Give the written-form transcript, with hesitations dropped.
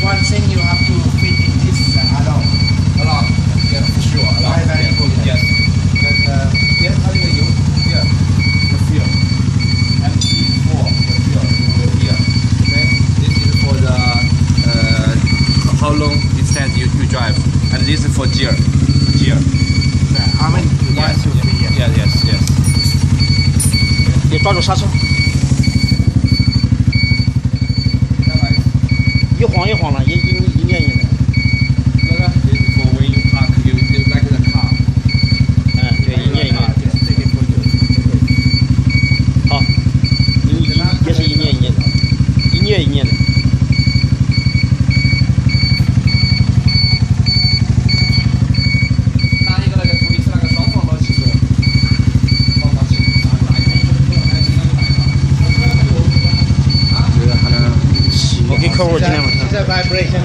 one thing you have to fit in this alarm. Alarm. Yeah, for sure. Alarm. Very important. Yes. Yes, 它这个有 here, the fuel. MT4, the fuel here. Okay. This is for the how long distance you drive, and this is for gear. Gear. How many once you fit? Yes, yes, yes. 你抓住刹车，一晃一晃的，一念一念的。This is for when you park, you like the car. 嗯，对，一念一念。好，也是一念一念的，一念一念的。拿一个那个图，你是那个双防盗汽车，防盗器。我给客户今天晚上。It's a vibration.